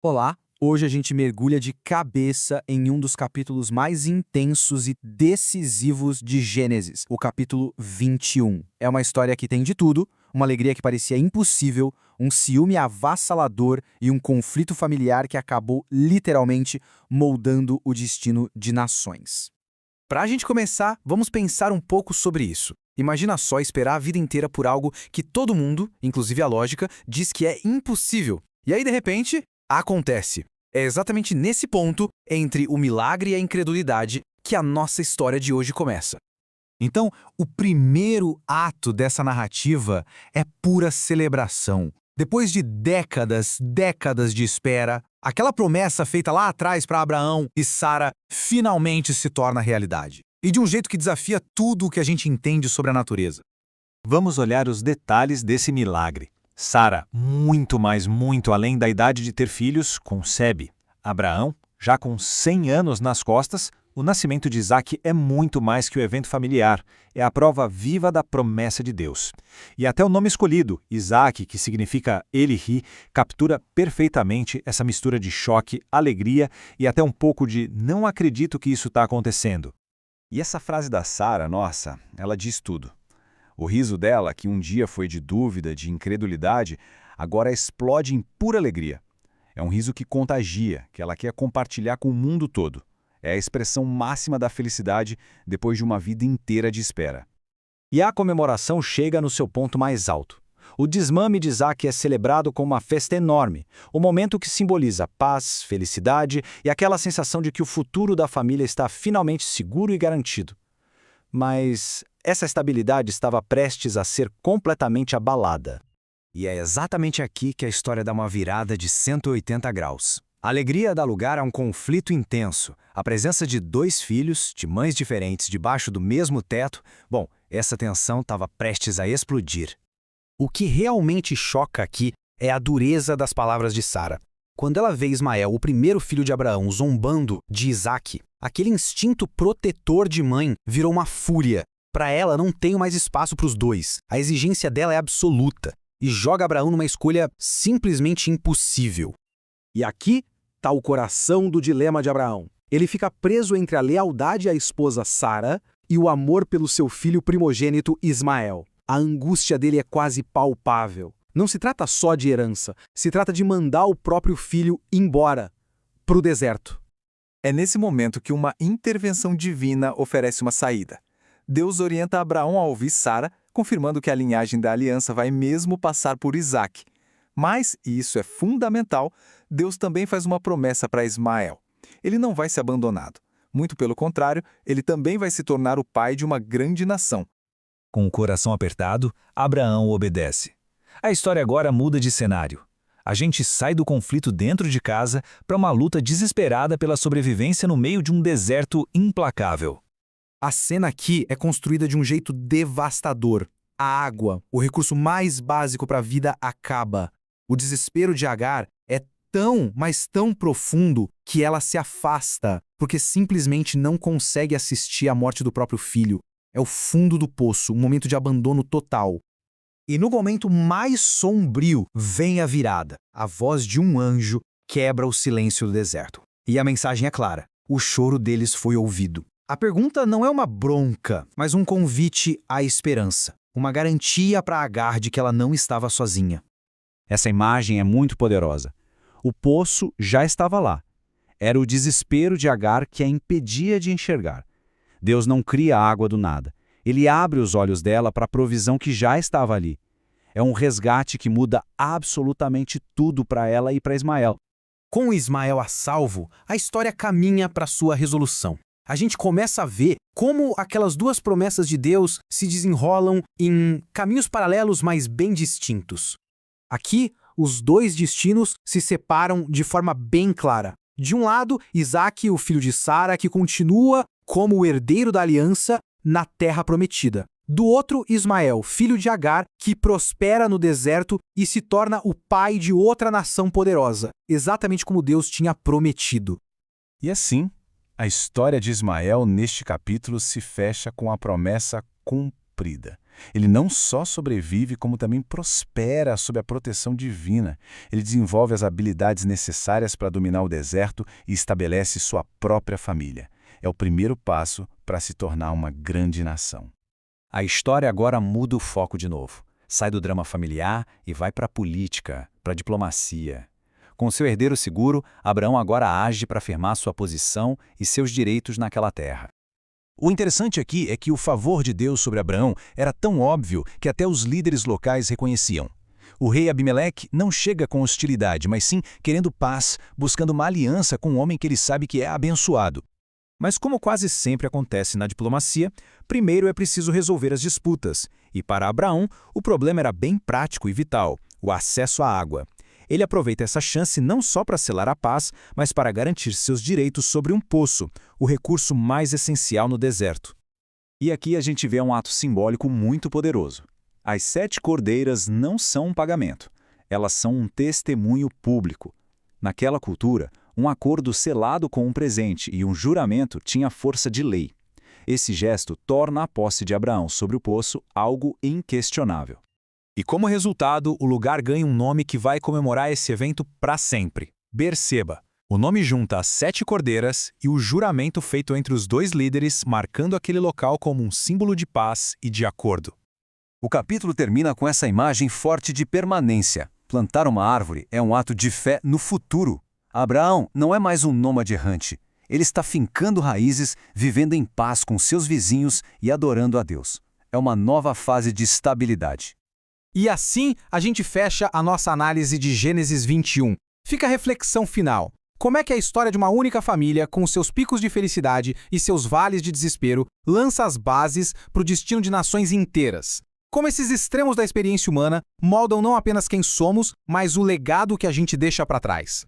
Olá! Hoje a gente mergulha de cabeça em um dos capítulos mais intensos e decisivos de Gênesis, o capítulo 21. É uma história que tem de tudo, uma alegria que parecia impossível, um ciúme avassalador e um conflito familiar que acabou literalmente moldando o destino de nações. Para a gente começar, vamos pensar um pouco sobre isso. Imagina só esperar a vida inteira por algo que todo mundo, inclusive a lógica, diz que é impossível. E aí, de repente, acontece. É exatamente nesse ponto, entre o milagre e a incredulidade, que a nossa história de hoje começa. Então, o primeiro ato dessa narrativa é pura celebração. Depois de décadas de espera, aquela promessa feita lá atrás para Abraão e Sara finalmente se torna realidade. E de um jeito que desafia tudo o que a gente entende sobre a natureza. Vamos olhar os detalhes desse milagre. Sara, muito além da idade de ter filhos, concebe. Abraão, já com 100 anos nas costas, o nascimento de Isaque é muito mais que o evento familiar, é a prova viva da promessa de Deus. E até o nome escolhido, Isaque, que significa ele ri, captura perfeitamente essa mistura de choque, alegria e até um pouco de não acredito que isso está acontecendo. E essa frase da Sara, nossa, ela diz tudo. O riso dela, que um dia foi de dúvida, de incredulidade, agora explode em pura alegria. É um riso que contagia, que ela quer compartilhar com o mundo todo. É a expressão máxima da felicidade depois de uma vida inteira de espera. E a comemoração chega no seu ponto mais alto. O desmame de Isaque é celebrado com uma festa enorme, o momento que simboliza paz, felicidade e aquela sensação de que o futuro da família está finalmente seguro e garantido. Mas essa estabilidade estava prestes a ser completamente abalada. E é exatamente aqui que a história dá uma virada de 180 graus. A alegria dá lugar a um conflito intenso. A presença de dois filhos, de mães diferentes, debaixo do mesmo teto, essa tensão estava prestes a explodir. O que realmente choca aqui é a dureza das palavras de Sara. Quando ela vê Ismael, o primeiro filho de Abraão, zombando de Isaque, aquele instinto protetor de mãe virou uma fúria. Para ela, não tem mais espaço para os dois. A exigência dela é absoluta e joga Abraão numa escolha simplesmente impossível. E aqui está o coração do dilema de Abraão. Ele fica preso entre a lealdade à esposa Sara e o amor pelo seu filho primogênito Ismael. A angústia dele é quase palpável. Não se trata só de herança, se trata de mandar o próprio filho embora, para o deserto. É nesse momento que uma intervenção divina oferece uma saída. Deus orienta Abraão a ouvir Sara, confirmando que a linhagem da aliança vai mesmo passar por Isaque. Mas, e isso é fundamental, Deus também faz uma promessa para Ismael. Ele não vai ser abandonado. Muito pelo contrário, ele também vai se tornar o pai de uma grande nação. Com o coração apertado, Abraão obedece. A história agora muda de cenário. A gente sai do conflito dentro de casa para uma luta desesperada pela sobrevivência no meio de um deserto implacável. A cena aqui é construída de um jeito devastador. A água, o recurso mais básico para a vida, acaba. O desespero de Agar é mas tão profundo que ela se afasta, porque simplesmente não consegue assistir à morte do próprio filho. É o fundo do poço, um momento de abandono total. E no momento mais sombrio vem a virada. A voz de um anjo quebra o silêncio do deserto. E a mensagem é clara: o choro deles foi ouvido. A pergunta não é uma bronca, mas um convite à esperança. Uma garantia para Agar de que ela não estava sozinha. Essa imagem é muito poderosa. O poço já estava lá. Era o desespero de Agar que a impedia de enxergar. Deus não cria água do nada. Ele abre os olhos dela para a provisão que já estava ali. É um resgate que muda absolutamente tudo para ela e para Ismael. Com Ismael a salvo, a história caminha para sua resolução. A gente começa a ver como aquelas duas promessas de Deus se desenrolam em caminhos paralelos, mas bem distintos. Aqui, os dois destinos se separam de forma bem clara. De um lado, Isaque, o filho de Sara, que continua como o herdeiro da aliança na terra prometida. Do outro, Ismael, filho de Agar, que prospera no deserto e se torna o pai de outra nação poderosa, exatamente como Deus tinha prometido. E assim, a história de Ismael neste capítulo se fecha com a promessa cumprida. Ele não só sobrevive, como também prospera sob a proteção divina. Ele desenvolve as habilidades necessárias para dominar o deserto e estabelece sua própria família. É o primeiro passo para se tornar uma grande nação. A história agora muda o foco de novo. Sai do drama familiar e vai para a política, para a diplomacia. Com seu herdeiro seguro, Abraão agora age para afirmar sua posição e seus direitos naquela terra. O interessante aqui é que o favor de Deus sobre Abraão era tão óbvio que até os líderes locais reconheciam. O rei Abimeleque não chega com hostilidade, mas sim querendo paz, buscando uma aliança com um homem que ele sabe que é abençoado. Mas como quase sempre acontece na diplomacia, primeiro é preciso resolver as disputas. E para Abraão, o problema era bem prático e vital: o acesso à água. Ele aproveita essa chance não só para selar a paz, mas para garantir seus direitos sobre um poço, o recurso mais essencial no deserto. E aqui a gente vê um ato simbólico muito poderoso. As 7 cordeiras não são um pagamento. Elas são um testemunho público. Naquela cultura, um acordo selado com um presente e um juramento tinha força de lei. Esse gesto torna a posse de Abraão sobre o poço algo inquestionável. E como resultado, o lugar ganha um nome que vai comemorar esse evento para sempre: Berseba. O nome junta as 7 cordeiras e o juramento feito entre os 2 líderes, marcando aquele local como um símbolo de paz e de acordo. O capítulo termina com essa imagem forte de permanência. Plantar uma árvore é um ato de fé no futuro. Abraão não é mais um nômade errante. Ele está fincando raízes, vivendo em paz com seus vizinhos e adorando a Deus. É uma nova fase de estabilidade. E assim a gente fecha a nossa análise de Gênesis 21. Fica a reflexão final. Como é que a história de uma única família, com seus picos de felicidade e seus vales de desespero, lança as bases para o destino de nações inteiras? Como esses extremos da experiência humana moldam não apenas quem somos, mas o legado que a gente deixa para trás.